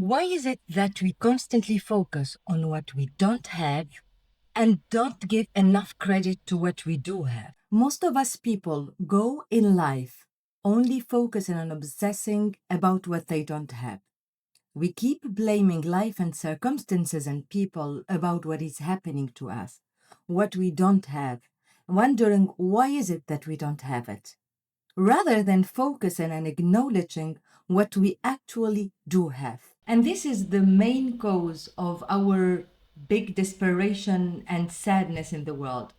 Why is it that we constantly focus on what we don't have and don't give enough credit to what we do have? Most of us people go in life only focusing on obsessing about what they don't have. We keep blaming life and circumstances and people about what is happening to us, what we don't have, wondering why is it that we don't have it, rather than focusing and acknowledging what we actually do have. And this is the main cause of our big desperation and sadness in the world.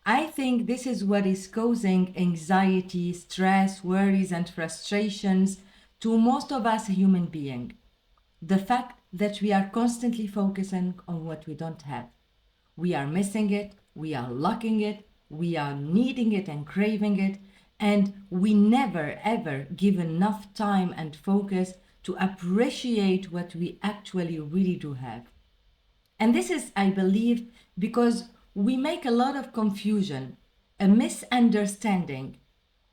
I think this is what is causing anxiety, stress, worries, and frustrations to most of us human beings. The fact that we are constantly focusing on what we don't have. We are missing it, we are lacking it, we are needing it and craving it, and we never ever give enough time and focus to appreciate what we actually really do have. And this is, I believe, because we make a lot of confusion, a misunderstanding,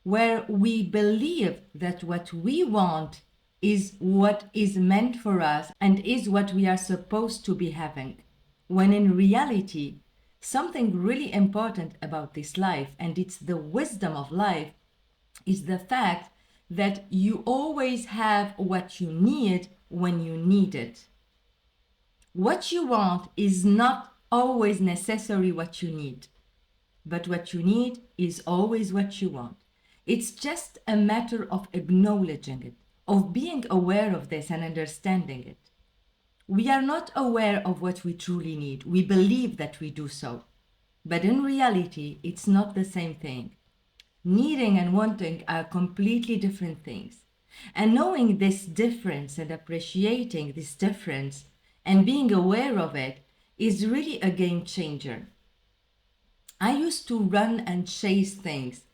where we believe that what we want is what is meant for us and is what we are supposed to be having. When in reality, something really important about this life, and it's the wisdom of life, is the fact that you always have what you need when you need it. What you want is not always necessarily what you need, but what you need is always what you want. It's just a matter of acknowledging it, of being aware of this and understanding it. We are not aware of what we truly need. We believe that we do so. But in reality, it's not the same thing. Needing and wanting are completely different things. And knowing this difference and appreciating this difference and being aware of it is really a game changer. I used to run and chase things,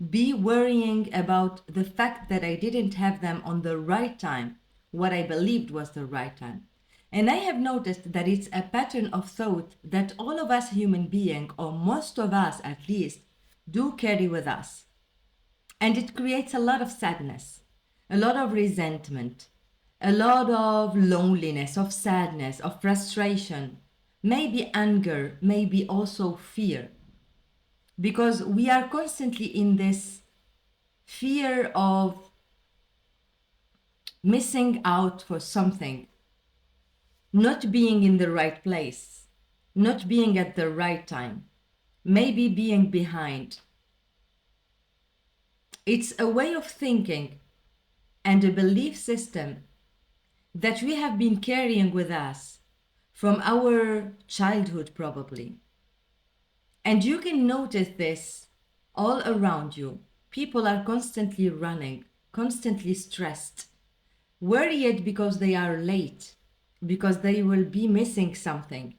be worrying about the fact that I didn't have them on the right time, what I believed was the right time. And I have noticed that it's a pattern of thought that all of us human beings, or most of us at least, do carry with us. And it creates a lot of sadness, a lot of resentment, a lot of loneliness, of sadness, of frustration, maybe anger, maybe also fear. Because we are constantly in this fear of missing out for something, not being in the right place, not being at the right time, maybe being behind. It's a way of thinking and a belief system that we have been carrying with us from our childhood, probably. And you can notice this all around you. People are constantly running, constantly stressed, worried because they are late, because they will be missing something.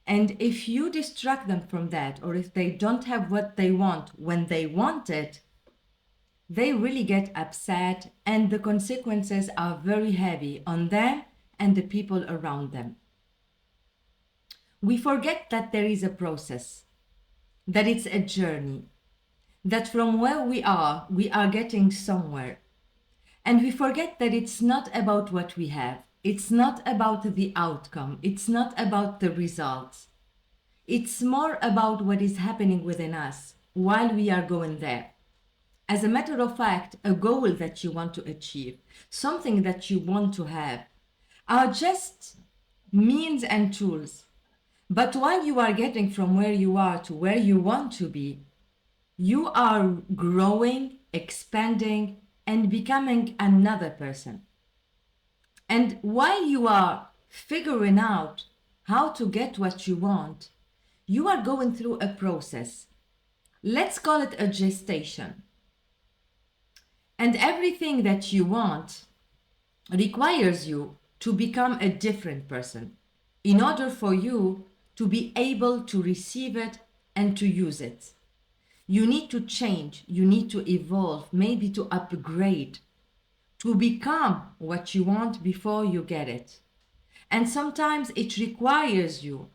And if you distract them from that, or if they don't have what they want when they want it, they really get upset, and the consequences are very heavy on them and the people around them. We forget that there is a process, that it's a journey, that from where we are getting somewhere. And we forget that it's not about what we have, it's not about the outcome, it's not about the results. It's more about what is happening within us while we are going there. As a matter of fact, a goal that you want to achieve, something that you want to have, are just means and tools. But while you are getting from where you are to where you want to be, you are growing, expanding, and becoming another person. And while you are figuring out how to get what you want, you are going through a process. Let's call it a gestation. And everything that you want requires you to become a different person in order for you to be able to receive it and to use it. You need to change, you need to evolve, maybe to upgrade, to become what you want before you get it. And sometimes it requires you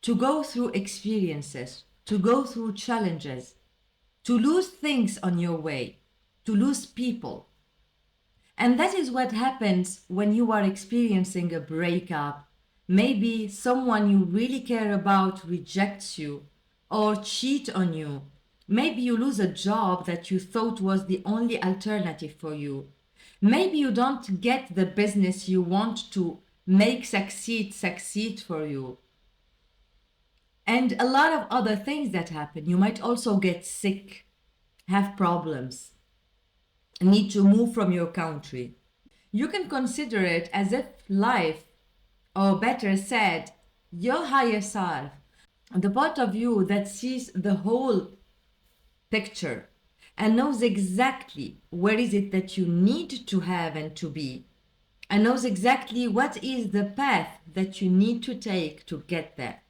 to go through experiences, to go through challenges, to lose things on your way, to lose people. And that is what happens when you are experiencing a breakup. Maybe someone you really care about rejects you or cheat on you. Maybe you lose a job that you thought was the only alternative for you. Maybe you don't get the business you want to make succeed for you. And a lot of other things that happen. You might also get sick, have problems, need to move from your country. You can consider it as if life, or better said, your higher self, the part of you that sees the whole picture and knows exactly where is it that you need to have and to be, and knows exactly what is the path that you need to take to get there,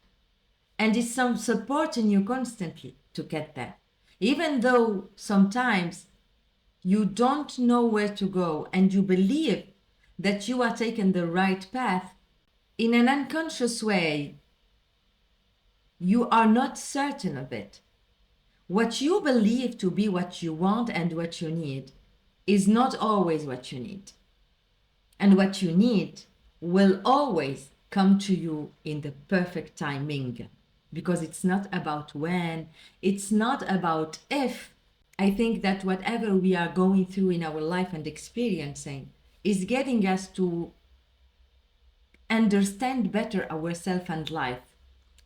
and is some supporting you constantly to get there, even though sometimes you don't know where to go and you believe that you are taking the right path. In an unconscious way, you are not certain of it. What you believe to be what you want and what you need is not always what you need. And what you need will always come to you in the perfect timing, because it's not about when, it's not about if. I think that whatever we are going through in our life and experiencing is getting us to understand better ourselves and life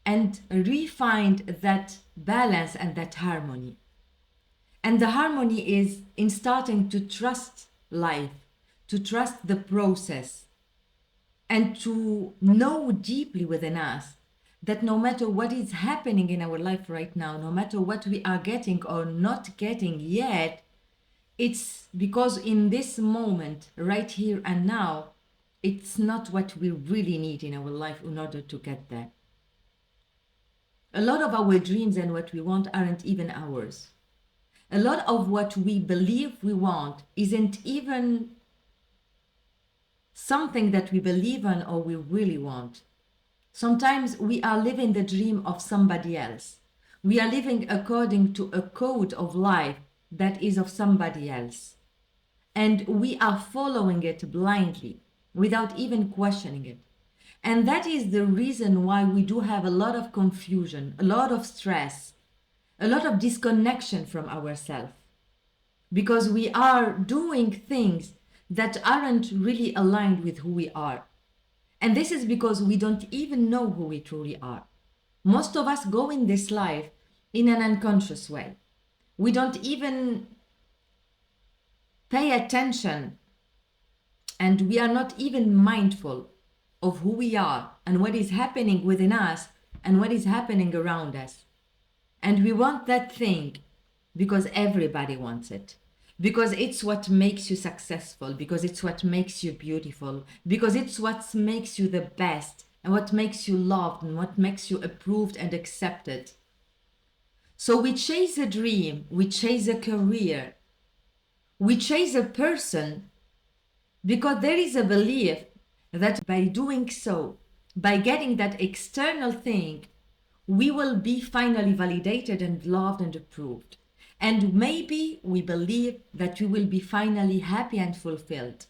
and refine that balance and that harmony. And the harmony is in starting to trust life, to trust the process, and to know deeply within us that no matter what is happening in our life right now, no matter what we are getting or not getting yet, it's because in this moment, right here and now, it's not what we really need in our life in order to get there. A lot of our dreams and what we want aren't even ours. A lot of what we believe we want isn't even something that we believe in or we really want. Sometimes we are living the dream of somebody else. We are living according to a code of life that is of somebody else. And we are following it blindly without even questioning it. And that is the reason why we do have a lot of confusion, a lot of stress, a lot of disconnection from ourselves. Because we are doing things that aren't really aligned with who we are. And this is because we don't even know who we truly are. Most of us go in this life in an unconscious way. We don't even pay attention, and we are not even mindful of who we are and what is happening within us and what is happening around us. And we want that thing because everybody wants it. Because it's what makes you successful, because it's what makes you beautiful, because it's what makes you the best, and what makes you loved, and what makes you approved and accepted. So we chase a dream, we chase a career, we chase a person, because there is a belief that by doing so, by getting that external thing, we will be finally validated and loved and approved. And maybe we believe that we will be finally happy and fulfilled.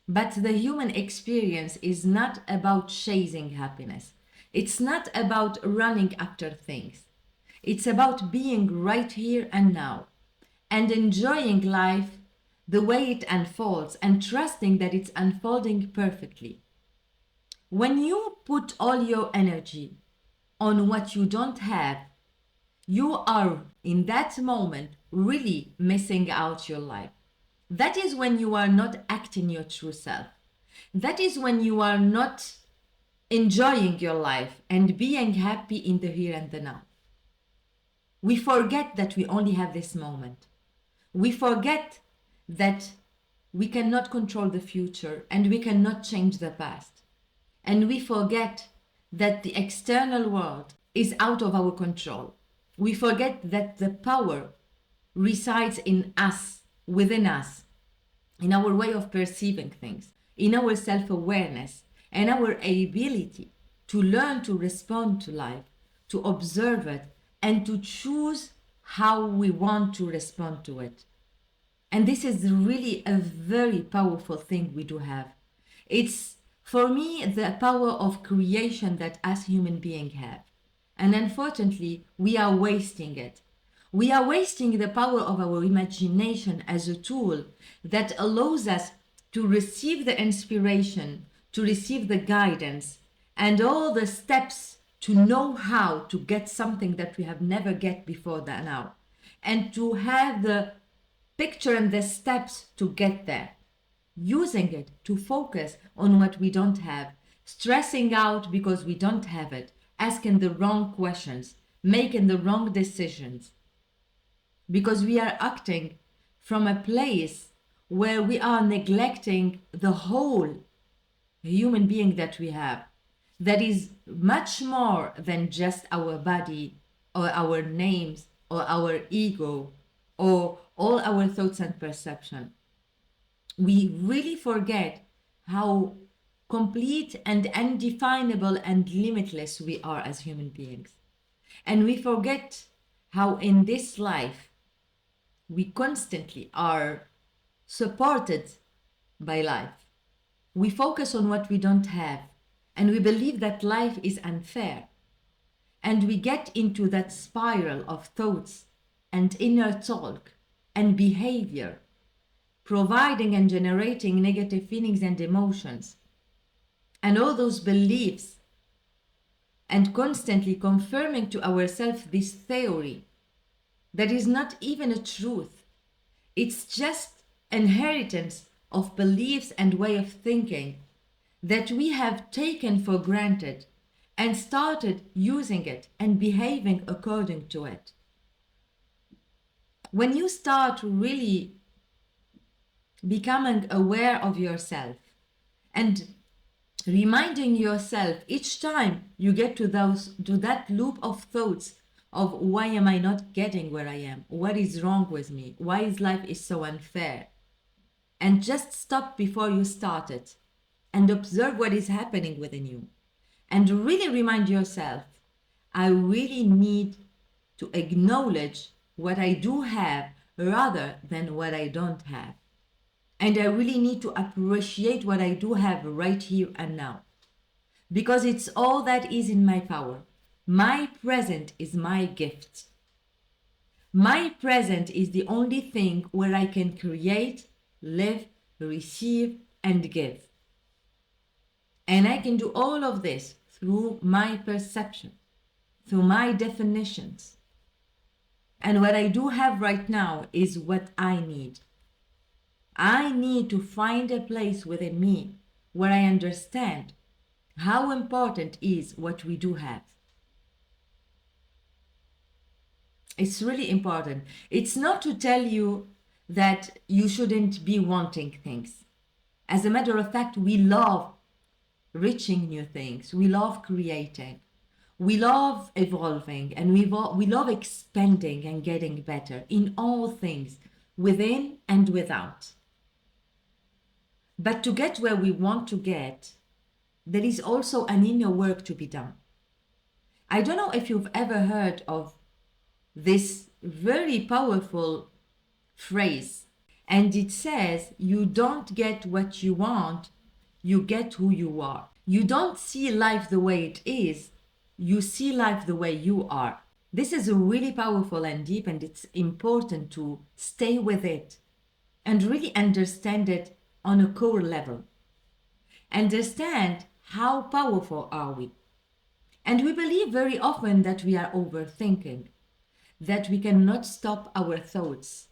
But the human experience is not about chasing happiness. It's not about running after things. It's about being right here and now and enjoying life the way it unfolds and trusting that it's unfolding perfectly. When you put all your energy on what you don't have, you are in that moment really missing out your life. That is when you are not acting your true self. That is when you are not enjoying your life and being happy in the here and the now. We forget that we only have this moment. We forget that we cannot control the future and we cannot change the past. And we forget that the external world is out of our control. We forget that the power resides in us, within us, in our way of perceiving things, in our self-awareness, and our ability to learn to respond to life, to observe it, and to choose how we want to respond to it. And this is really a very powerful thing we do have. It's, for me, the power of creation that us human beings have. And unfortunately, we are wasting it. We are wasting the power of our imagination as a tool that allows us to receive the inspiration, to receive the guidance, and all the steps to know how to get something that we have never get before that now, and to have the picture and the steps to get there, using it to focus on what we don't have, stressing out because we don't have it, asking the wrong questions, making the wrong decisions, because we are acting from a place where we are neglecting the whole human being that we have, that is much more than just our body or our names or our ego or all our thoughts and perception. We really forget how complete and undefinable and limitless we are as human beings. And we forget how in this life we constantly are supported by life. We focus on what we don't have, and we believe that life is unfair. And we get into that spiral of thoughts and inner talk and behavior, providing and generating negative feelings and emotions, and all those beliefs, and constantly confirming to ourselves this theory that is not even a truth. It's just inheritance of beliefs and way of thinking that we have taken for granted and started using it and behaving according to it. When you start really becoming aware of yourself and reminding yourself each time you get to that loop of thoughts of why am I not getting where I am? What is wrong with me? Why is life is so unfair? And just stop before you start it and observe what is happening within you. And really remind yourself, I really need to acknowledge what I do have rather than what I don't have. And I really need to appreciate what I do have right here and now, because it's all that is in my power. My present is my gift. My present is the only thing where I can create, live, receive, and give. And I can do all of this through my perception, through my definitions. And what I do have right now is what I need. I need to find a place within me where I understand how important is what we do have. It's really important. It's not to tell you that you shouldn't be wanting things. As a matter of fact, we love reaching new things. We love creating. We love evolving, and we love expanding and getting better in all things, within and without. But to get where we want to get, there is also an inner work to be done. I don't know if you've ever heard of this very powerful phrase, and it says, you don't get what you want, you get who you are. You don't see life the way it is, you see life the way you are. This is really powerful and deep, and it's important to stay with it and really understand it on a core level. Understand how powerful are we. And we believe very often that we are overthinking, that we cannot stop our thoughts,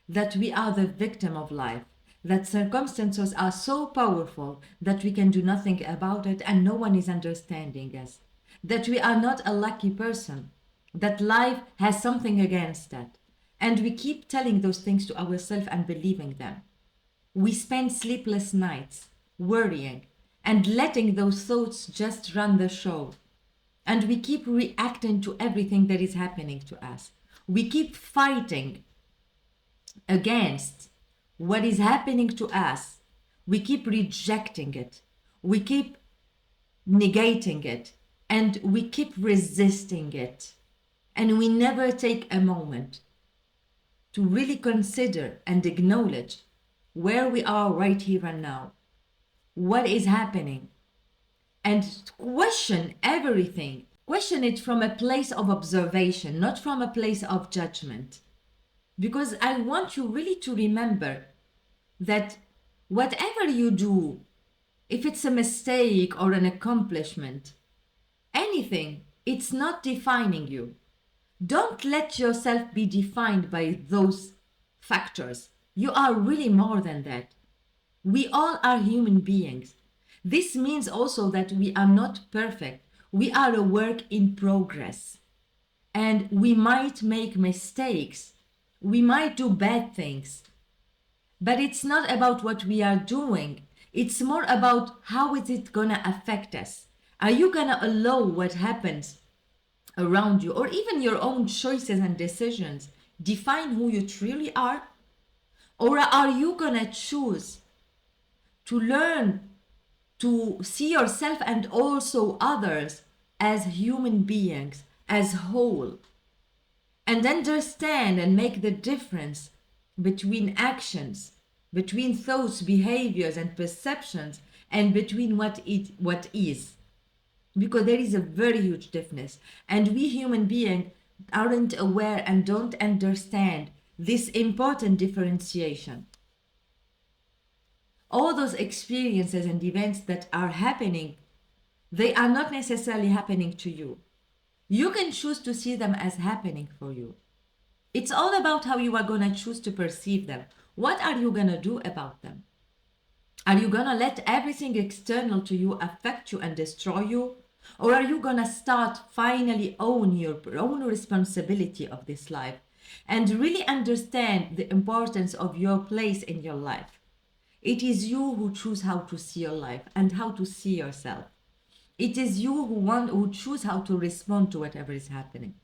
that we are the victim of life, that circumstances are so powerful that we can do nothing about it and no one is understanding us, that we are not a lucky person, that life has something against that. And we keep telling those things to ourselves and believing them. We spend sleepless nights worrying and letting those thoughts just run the show. And we keep reacting to everything that is happening to us. We keep fighting against what is happening to us. We keep rejecting it. We keep negating it. And we keep resisting it. And we never take a moment to really consider and acknowledge where we are right here and now, what is happening, and question everything. Question it from a place of observation, not from a place of judgment. Because I want you really to remember that whatever you do, if it's a mistake or an accomplishment, anything, it's not defining you. Don't let yourself be defined by those factors. You are really more than that. We all are human beings. This means also that we are not perfect. We are a work in progress. And we might make mistakes. We might do bad things. But it's not about what we are doing. It's more about how is it going to affect us. Are you going to allow what happens around you, or even your own choices and decisions, define who you truly are? Or are you going to choose to learn to see yourself and also others as human beings, as whole, and understand and make the difference between actions, between thoughts, behaviors, and perceptions, and between what is? Because there is a very huge difference, and we human beings aren't aware and don't understand this important differentiation. All those experiences and events that are happening, they are not necessarily happening to you. You can choose to see them as happening for you. It's all about how you are going to choose to perceive them. What are you going to do about them? Are you going to let everything external to you affect you and destroy you? Or are you going to start finally own your own responsibility of this life and really understand the importance of your place in your life? It is you who choose how to see your life and how to see yourself. It is you who choose how to respond to whatever is happening.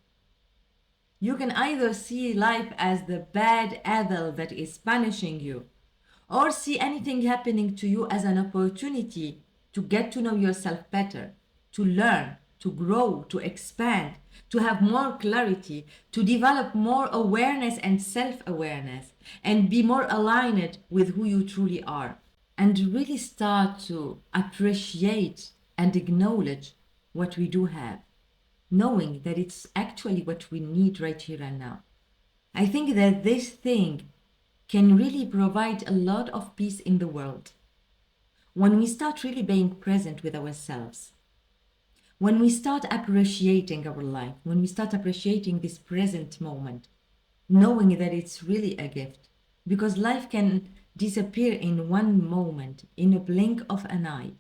You can either see life as the bad evil that is punishing you, or see anything happening to you as an opportunity to get to know yourself better, to learn, to grow, to expand, to have more clarity, to develop more awareness and self-awareness, and be more aligned with who you truly are, and really start to appreciate and acknowledge what we do have, knowing that it's actually what we need right here and now. I think that this thing can really provide a lot of peace in the world. When we start really being present with ourselves, when we start appreciating our life, when we start appreciating this present moment, knowing that it's really a gift, because life can disappear in one moment, in a blink of an eye.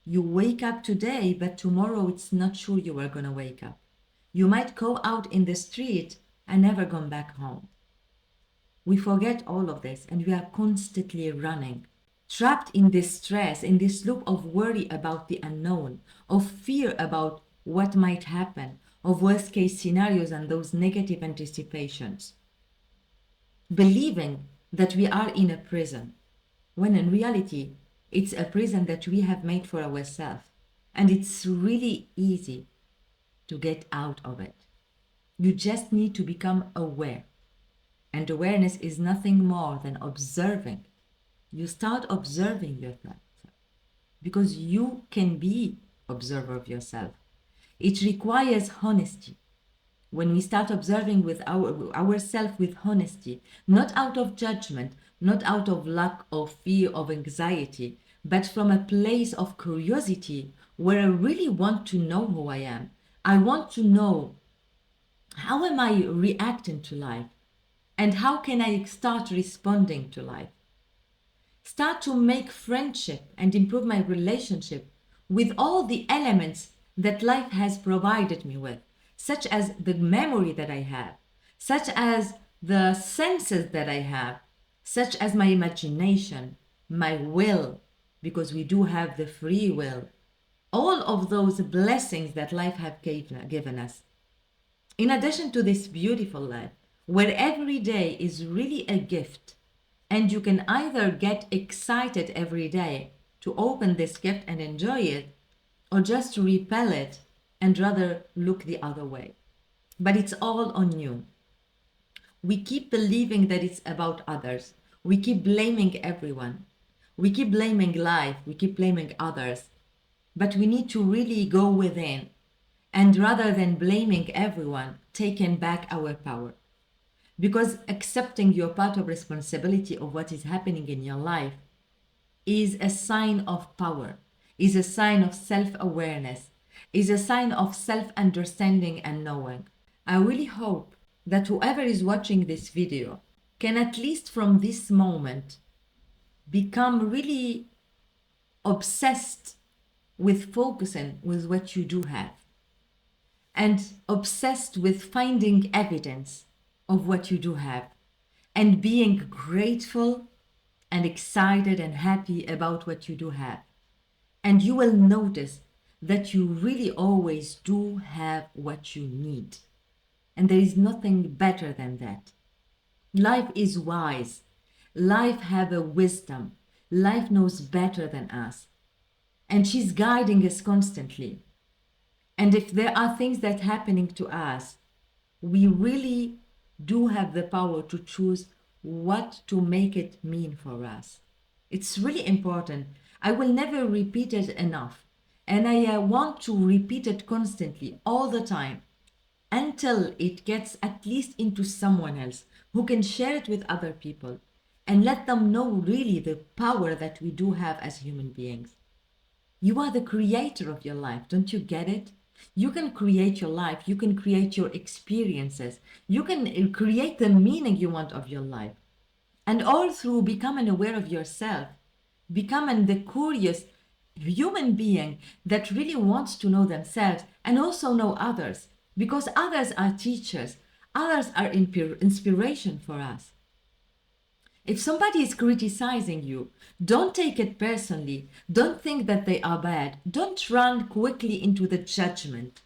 You wake up today, but tomorrow it's not sure you are going to wake up. You might go out in the street and never come back home. We forget all of this and we are constantly running, trapped in this stress, in this loop of worry about the unknown, of fear about what might happen, of worst case scenarios and those negative anticipations. Believing that we are in a prison, when in reality, it's a prison that we have made for ourselves. And it's really easy to get out of it. You just need to become aware. And awareness is nothing more than observing. You start observing yourself because you can be observer of yourself. It requires honesty. When we start observing with ourselves with honesty, not out of judgment, not out of lack of fear, of anxiety, but from a place of curiosity where I really want to know who I am. I want to know how am I reacting to life and how can I start responding to life. Start to make friendship and improve my relationship with all the elements that life has provided me with, such as the memory that I have, such as the senses that I have, such as my imagination, my will, because we do have the free will, all of those blessings that life has given us. In addition to this beautiful life, where every day is really a gift, and you can either get excited every day to open this gift and enjoy it, or just repel it and rather look the other way. But it's all on you. We keep believing that it's about others. We keep blaming everyone. We keep blaming life. We keep blaming others. But we need to really go within and rather than blaming everyone, taking back our power. Because accepting your part of responsibility of what is happening in your life is a sign of power, is a sign of self-awareness, is a sign of self-understanding and knowing. I really hope that whoever is watching this video can at least from this moment become really obsessed with focusing with what you do have and obsessed with finding evidence of what you do have and being grateful and excited and happy about what you do have. And you will notice that you really always do have what you need. And there is nothing better than that. Life is wise. Life have a wisdom. Life knows better than us. And she's guiding us constantly. And if there are things that are happening to us, we really do have the power to choose what to make it mean for us. It's really important. I will never repeat it enough. And I want to repeat it constantly, all the time, until it gets at least into someone else who can share it with other people and let them know really the power that we do have as human beings. You are the creator of your life. Don't you get it? You can create your life. You can create your experiences. You can create the meaning you want of your life. And all through becoming aware of yourself, becoming the curious human being that really wants to know themselves and also know others. Because others are teachers. Others are inspiration for us. If somebody is criticizing you, don't take it personally. Don't think that they are bad. Don't run quickly into the judgment.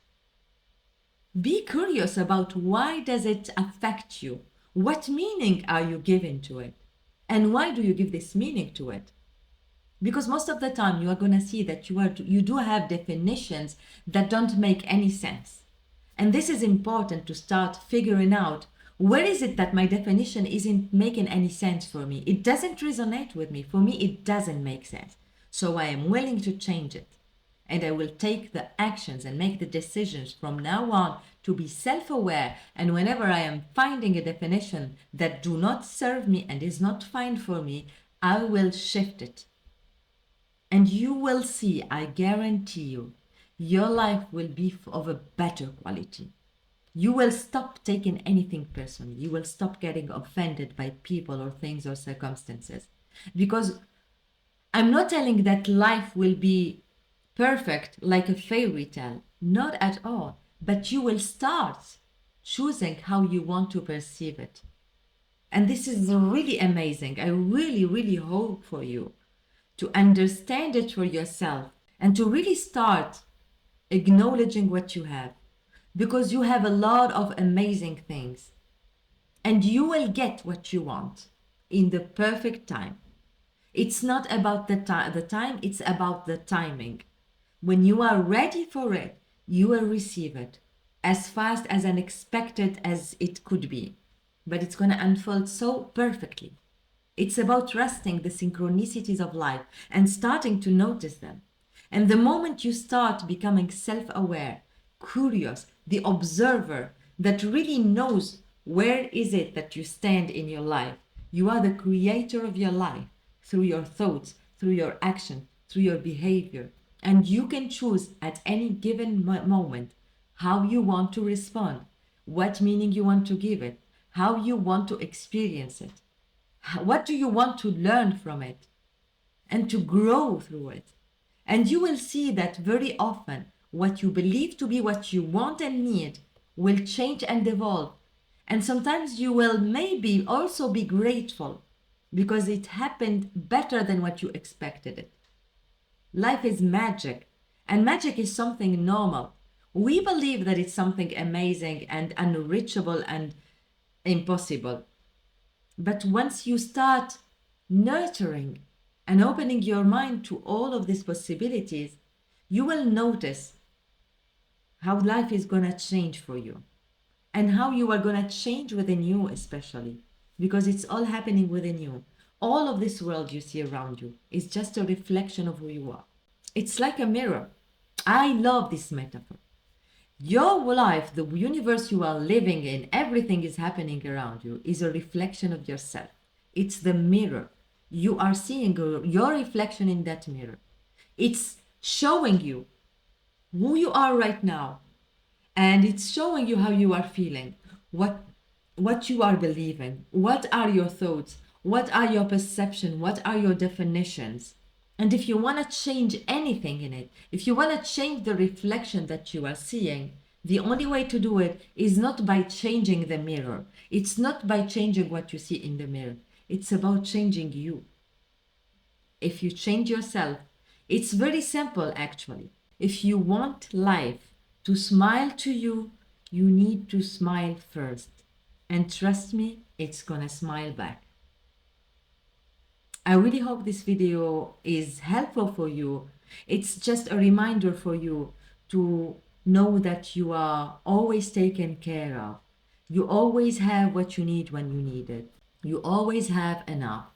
Be curious about why does it affect you? What meaning are you giving to it? And why do you give this meaning to it? Because most of the time you are going to see that you do have definitions that don't make any sense. And this is important to start figuring out. Where is it that my definition isn't making any sense for me? It doesn't resonate with me. For me, it doesn't make sense. So I am willing to change it. And I will take the actions and make the decisions from now on to be self-aware. And whenever I am finding a definition that do not serve me and is not fine for me, I will shift it. And you will see, I guarantee you, your life will be of a better quality. You will stop taking anything personally. You will stop getting offended by people or things or circumstances. Because I'm not telling that life will be perfect like a fairy tale. Not at all. But you will start choosing how you want to perceive it. And this is really amazing. I really, really hope for you to understand it for yourself and to really start acknowledging what you have. Because you have a lot of amazing things. And you will get what you want in the perfect time. It's not about the time, it's about the timing. When you are ready for it, you will receive it as fast as unexpected as it could be. But it's going to unfold so perfectly. It's about trusting the synchronicities of life and starting to notice them. And the moment you start becoming self-aware, curious, the observer that really knows where is it that you stand in your life. You are the creator of your life through your thoughts, through your action, through your behavior. And you can choose at any given moment how you want to respond, what meaning you want to give it, how you want to experience it, what do you want to learn from it, and to grow through it. And you will see that very often what you believe to be what you want and need will change and evolve. And sometimes you will maybe also be grateful because it happened better than what you expected it. Life is magic, and magic is something normal. We believe that it's something amazing and unreachable and impossible. But once you start nurturing and opening your mind to all of these possibilities, you will notice how life is going to change for you. and how you are going to change within you, especially because it's all happening within you. All of this world you see around you is just a reflection of who you are. It's like a mirror. I love this metaphor. Your life, the universe you are living in, everything is happening around you, is a reflection of yourself. It's the mirror. You are seeing your reflection in that mirror. It's showing you who you are right now, and it's showing you how you are feeling, what you are believing, what are your thoughts, what are your perception, what are your definitions. And if you want to change anything in it, if you want to change the reflection that you are seeing, the only way to do it is not by changing the mirror. It's not by changing what you see in the mirror. It's about changing you. If you change yourself, it's very simple actually. If you want life to smile to you, you need to smile first. And trust me, it's gonna smile back. I really hope this video is helpful for you. It's just a reminder for you to know that you are always taken care of. You always have what you need when you need it. You always have enough.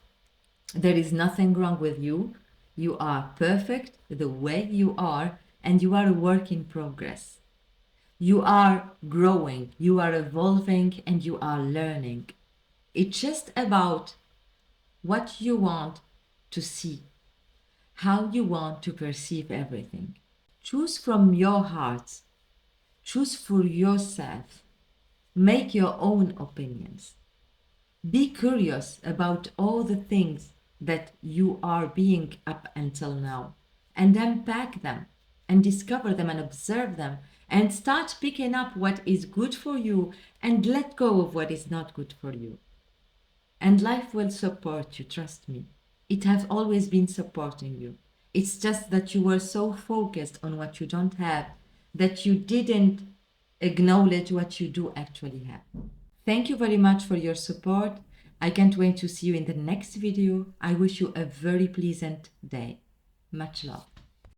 There is nothing wrong with you. You are perfect the way you are, and you are a work in progress. You are growing, you are evolving, and you are learning. It's just about what you want to see, how you want to perceive everything. Choose from your heart, choose for yourself, make your own opinions. Be curious about all the things that you are being up until now, and unpack them and discover them and observe them and start picking up what is good for you and let go of what is not good for you. And life will support you, trust me. It has always been supporting you. It's just that you were so focused on what you don't have that you didn't acknowledge what you do actually have. Thank you very much for your support. I can't wait to see you in the next video. I wish you a very pleasant day. Much love.